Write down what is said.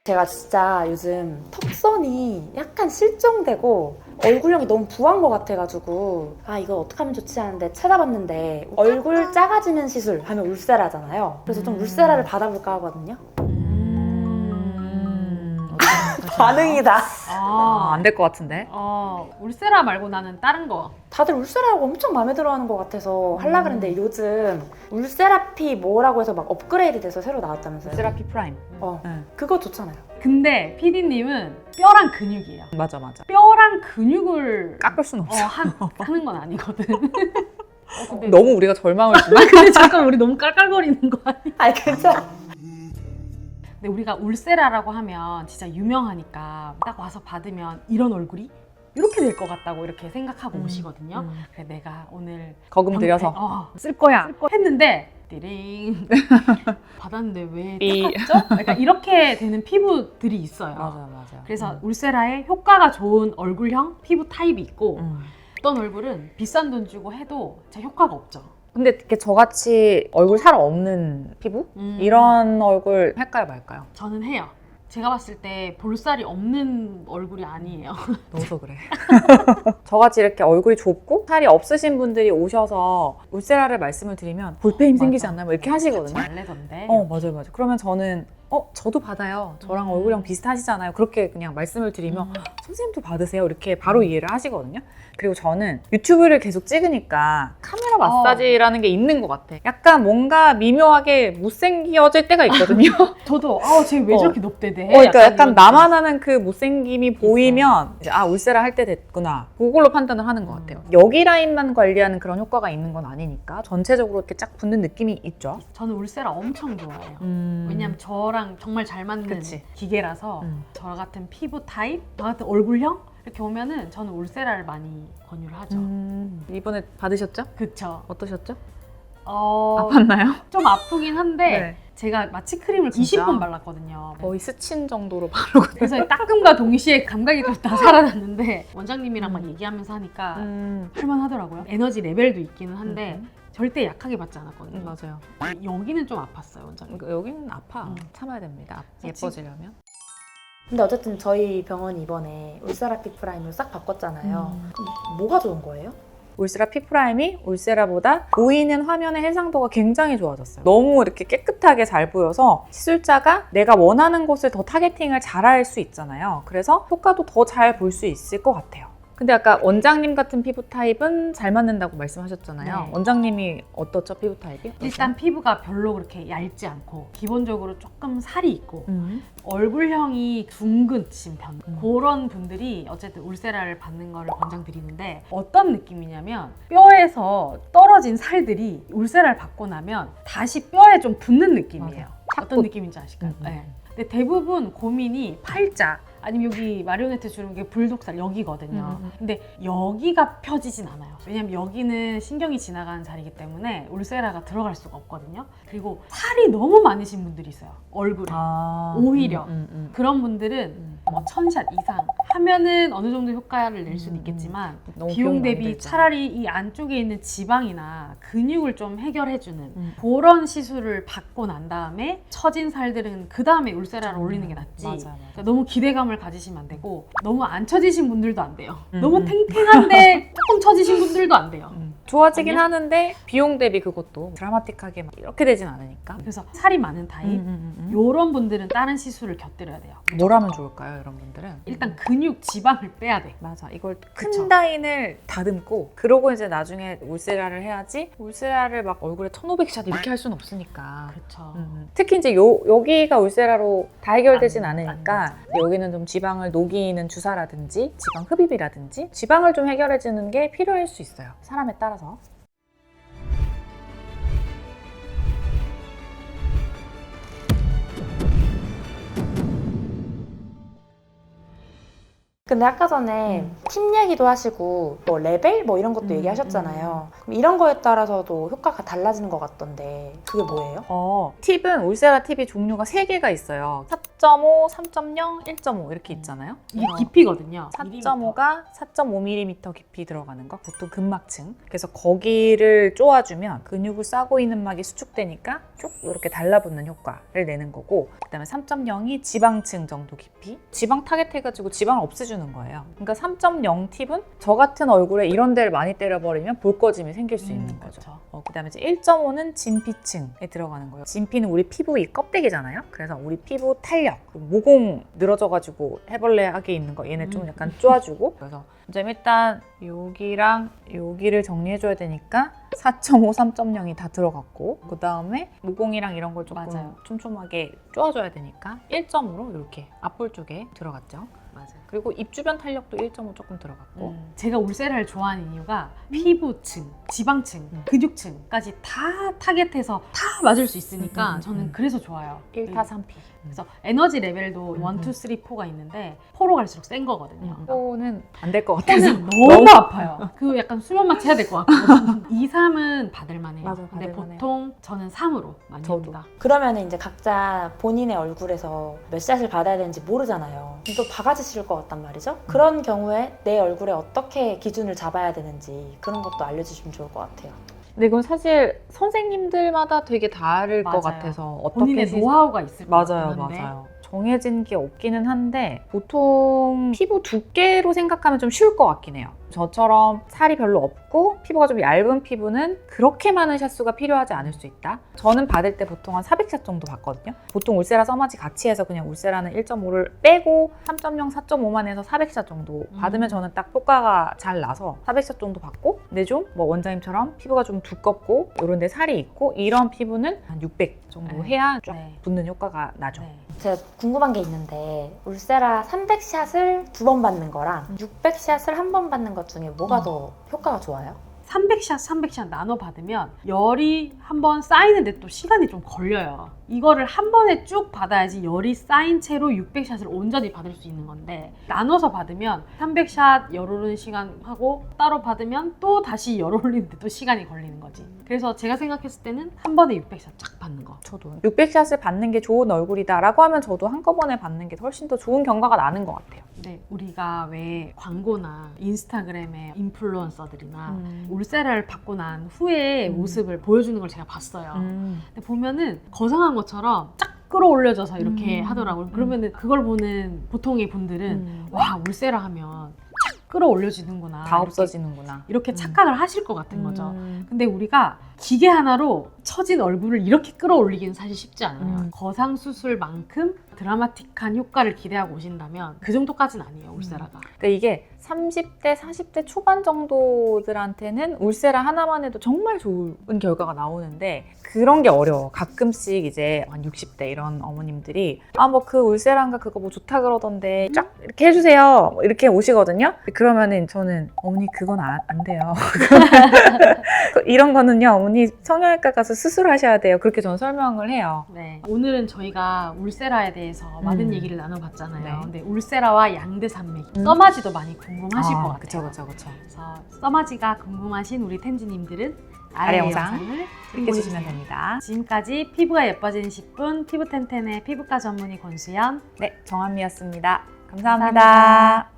제가 진짜 요즘 턱선이 약간 실종되고 얼굴형이 너무 부한 것 같아가지고 아 이거 어떻게 하면 좋지 하는데 찾아봤는데 얼굴 작아지는 시술 하면 울세라잖아요. 그래서 좀 울세라를 받아볼까 하거든요. 반응이다. 안 될 것 같은데. 울세라 말고 나는 다른 거. 다들 울세라가 엄청 마음에 들어하는 것 같아서 하려고 그랬는데 요즘 울세라피 뭐라고 해서 막 업그레이드 돼서 새로 나왔다면서요. 세라피 프라임. 네. 그거 좋잖아요. 근데 PD님은 뼈랑 근육이에요. 맞아. 뼈랑 근육을 깎을 순 없어. 하는 건 아니거든. 근데, 너무 우리가 절망을 주나? 근데 잠깐 우리 너무 깔깔거리는 거 아니야? 아니 괜찮아. 근데 우리가 울세라라고 하면 진짜 유명하니까 딱 와서 받으면 이런 얼굴이 이렇게 될 것 같다고 이렇게 생각하고 오시거든요. 그래 내가 오늘 거금 들여서 쓸 거야 했는데 띠링 받았는데 왜 이. 똑같죠? 그러니까 이렇게 되는 피부들이 있어요. 맞아. 그래서 울세라에 효과가 좋은 얼굴형 피부 타입이 있고 어떤 얼굴은 비싼 돈 주고 해도 진짜 효과가 없죠. 근데 이렇게 저같이 얼굴 살 없는 피부? 이런 얼굴 할까요 말까요? 저는 해요. 제가 봤을 때 볼살이 없는 얼굴이 아니에요. 너도 그래. 저같이 이렇게 얼굴이 좁고 살이 없으신 분들이 오셔서 울세라를 말씀을 드리면 볼페임 생기지 않나요? 뭐 이렇게 하시거든요. 말래던데. 맞아요. 그러면 저는 저도 받아요. 저랑 얼굴형 비슷하시잖아요. 그렇게 그냥 말씀을 드리면 선생님도 받으세요. 이렇게 바로 이해를 하시거든요. 그리고 저는 유튜브를 계속 찍으니까 카메라 마사지라는 게 있는 것 같아. 약간 뭔가 미묘하게 못생겨질 때가 있거든요. 저도 쟤 왜 저렇게 높대대? 그러니까 약간 나만 하는 그 못생김이 보이면 이제 울세라 할 때 됐구나. 그걸로 판단을 하는 것 같아요. 여기 라인만 관리하는 그런 효과가 있는 건 아니니까 전체적으로 이렇게 쫙 붙는 느낌이 있죠. 저는 울세라 엄청 좋아해요. 왜냐면 저랑 정말 잘 맞는 그치. 기계라서 저 같은 피부 타입, 저 같은 얼굴형 이렇게 오면은 저는 울세라를 많이 권유를 하죠. 이번에 받으셨죠? 그쵸. 어떠셨죠? 아팠나요? 좀 아프긴 한데 네. 제가 마취 크림을 진짜? 20번 발랐거든요. 거의 스친 정도로 바르고. 그래서 따끔과 동시에 감각이 또 다 살아났는데 원장님이랑 막 얘기하면서 하니까 할만하더라고요. 에너지 레벨도 있기는 한데 절대 약하게 받지 않았거든요. 맞아요. 여기는 좀 아팠어요, 원장님. 그러니까 여기는 아파. 참아야 됩니다. 예뻐지려면. 근데 어쨌든 저희 병원이 이번에 울세라피 프라임을 싹 바꿨잖아요. 그럼 뭐가 좋은 거예요? 울세라 피프라임이 울세라보다 보이는 화면의 해상도가 굉장히 좋아졌어요. 너무 이렇게 깨끗하게 잘 보여서 시술자가 내가 원하는 곳을 더 타겟팅을 잘할 수 있잖아요. 그래서 효과도 더 잘 볼 수 있을 것 같아요. 근데 아까 원장님 같은 피부 타입은 잘 맞는다고 말씀하셨잖아요. 네. 원장님이 어떻죠, 피부 타입이? 일단 피부가 별로 그렇게 얇지 않고 기본적으로 조금 살이 있고 얼굴형이 둥근친 편 그런 분들이 어쨌든 울세라를 받는 거를 권장드리는데 어떤 느낌이냐면 뼈에서 떨어진 살들이 울세라를 받고 나면 다시 뼈에 좀 붙는 느낌이에요. 어떤 느낌인지 아실까요? 네. 근데 대부분 고민이 팔자 아니면 여기 마리오네트 주는 게 불독살 여기거든요. 근데 여기가 펴지진 않아요. 왜냐면 여기는 신경이 지나가는 자리이기 때문에 울세라가 들어갈 수가 없거든요. 그리고 살이 너무 많으신 분들이 있어요. 얼굴에. 오히려. 그런 분들은 뭐 1000샷 이상 하면은 어느 정도 효과를 낼 수는 있겠지만 비용 대비 차라리 이 안쪽에 있는 지방이나 근육을 좀 해결해주는 그런 시술을 받고 난 다음에 처진 살들은 그 다음에 울세라를 올리는 게 낫지. 맞아. 그러니까 너무 기대감을 가지시면 안 되고 너무 안 처지신 분들도 안 돼요. 너무 탱탱한데 조금 처지신 분들도 안 돼요. 좋아지긴 아니요? 하는데 비용 대비 그것도 드라마틱하게 막 이렇게 되진 않으니까. 그래서 살이 많은 타입 요런 분들은 다른 시술을 곁들여야 돼요. 뭘 하면 좋을까요, 이런 분들은? 일단 근육, 지방을 빼야 돼. 맞아. 이걸 그쵸. 큰 라인을 다듬고 그러고 이제 나중에 울세라를 해야지 울세라를 막 얼굴에 1500샷 이렇게 할 수는 없으니까. 그렇죠. 특히 이제 여기가 울세라로 다 해결되진 안 않으니까 여기는 좀 지방을 녹이는 주사라든지 지방 흡입이라든지 지방을 좀 해결해주는 게 필요할 수 있어요. 사람에 따라서. 근데 아까 전에 팁 얘기도 하시고 뭐 레벨 뭐 이런 것도 얘기하셨잖아요. 그럼 이런 거에 따라서도 효과가 달라지는 것 같던데 그게 뭐예요? 팁은 울세라 팁이 종류가 3개가 있어요. 4.5, 3.0, 1.5 이렇게 있잖아요. 이게 깊이거든요. 4.5가 4.5mm 깊이 들어가는 거, 보통 근막층. 그래서 거기를 쪼아주면 근육을 싸고 있는 막이 수축되니까 쭉 이렇게 달라붙는 효과를 내는 거고, 그다음에 3.0이 지방층 정도 깊이. 지방 타겟해가지고 지방을 없애주는 거예요. 그러니까 3.0 팁은 저 같은 얼굴에 이런 데를 많이 때려버리면 볼거짐이 생길 수 있는 거죠. 그렇죠. 그다음에 이제 1.5는 진피층에 들어가는 거예요. 진피는 우리 피부 이 껍데기잖아요. 그래서 우리 피부 탄력, 모공 늘어져가지고 해벌레하게 있는 거 얘네 좀 약간 쪼아주고. 그래서 이제 일단 여기랑 여기를 정리해줘야 되니까 4.5, 3.0이 다 들어갔고, 그 다음에 모공이랑 이런 걸 조금 맞아요. 촘촘하게 쪼아줘야 되니까 1.5로 이렇게 앞볼 쪽에 들어갔죠. 맞아요. 그리고 입 주변 탄력도 1.5 조금 들어갔고. 제가 울세라를 좋아하는 이유가 피부층, 지방층, 근육층까지 다 타겟해서 다 맞을 수 있으니까 저는 그래서 좋아요. 1타 3피. 그래서 에너지 레벨도 1, 2, 3, 4가 있는데 4로 갈수록 센 거거든요. 코는 안 될 것 같아서. 코는 너무 아파요. 그 약간 수면 마취 해야 될 것 같고. 2, 3은 받을만해요. 맞아, 근데 받을만해요. 보통 저는 3으로 많이 저도. 합니다. 그러면 이제 각자 본인의 얼굴에서 몇 샷을 받아야 되는지 모르잖아요. 또 바가지 씌울 것 같단 말이죠. 그런 경우에 내 얼굴에 어떻게 기준을 잡아야 되는지 그런 것도 알려주시면 좋을 것 같아요. 근데 이건 사실 선생님들마다 되게 다를 것 맞아요. 같아서 본인의 노하우가 있을 것 맞아요, 같은데. 맞아요. 정해진 게 없기는 한데 보통 피부 두께로 생각하면 좀 쉬울 것 같긴 해요. 저처럼 살이 별로 없고 피부가 좀 얇은 피부는 그렇게 많은 샷수가 필요하지 않을 수 있다. 저는 받을 때 보통 한 400샷 정도 받거든요. 보통 울세라 써마지 같이 해서 그냥 울세라는 1.5를 빼고 3.0, 4.5만 해서 400샷 정도 받으면 저는 딱 효과가 잘 나서 400샷 정도 받고, 근데 좀 뭐 원장님처럼 피부가 좀 두껍고 이런 데 살이 있고 이런 피부는 한 600 정도 해야 쫙 붙는 효과가 나죠. 네. 제가 궁금한 게 있는데 울세라 300샷을 2번 받는 거랑 600샷을 한 번 받는 것 중에 뭐가 더 효과가 좋아요? 300샷, 300샷 나눠 받으면 열이 한번 쌓이는데 또 시간이 좀 걸려요. 이거를 한 번에 쭉 받아야지 열이 쌓인 채로 600샷을 온전히 받을 수 있는 건데, 나눠서 받으면 300샷 열 오르는 시간 하고 따로 받으면 또 다시 열 올리는데 또 시간이 걸리는 거지. 그래서 제가 생각했을 때는 한 번에 600샷 쫙 받는 거. 저도 600샷을 받는 게 좋은 얼굴이다 라고 하면 저도 한꺼번에 받는 게 훨씬 더 좋은 경과가 나는 것 같아요. 근데 우리가 왜 광고나 인스타그램의 인플루언서들이나 울세라를 받고 난 후의 모습을 보여주는 걸 제가 봤어요. 근데 보면은 거상한 것처럼 쫙 끌어올려져서 이렇게 하더라고요. 그러면은 그걸 보는 보통의 분들은 와, 울세라 하면 쫙 끌어올려지는구나, 다 이렇게, 없어지는구나. 이렇게 착각을 하실 것 같은 거죠. 근데 우리가 기계 하나로 처진 얼굴을 이렇게 끌어올리기는 사실 쉽지 않아요. 거상 수술만큼 드라마틱한 효과를 기대하고 오신다면 그 정도까지는 아니에요, 울세라가. 그러니까 이게 30대, 40대 초반 정도들한테는 울세라 하나만 해도 정말 좋은 결과가 나오는데 그런 게 어려워. 가끔씩 이제 한 60대 이런 어머님들이 뭐 그 울세라인가 그거 뭐 좋다 그러던데 쫙 이렇게 해주세요. 뭐 이렇게 오시거든요. 그러면은 저는 어머니 그건 안 돼요. 이런 거는요, 어머니 성형외과 가서 수술하셔야 돼요. 그렇게 저는 설명을 해요. 네. 오늘은 저희가 울세라에 대해서 많은 얘기를 나눠봤잖아요. 네. 근데 울세라와 양대산맥, 써마지도 많이 궁금하실 것 같아요. 그쵸. 그래서 써마지가 궁금하신 우리 텐지님들은 아래 아래 영상 영상을 클릭해주시면 됩니다. 지금까지 피부가 예뻐지는 10분 피부텐텐의 피부과 전문의 권수연. 네, 정한미였습니다. 감사합니다.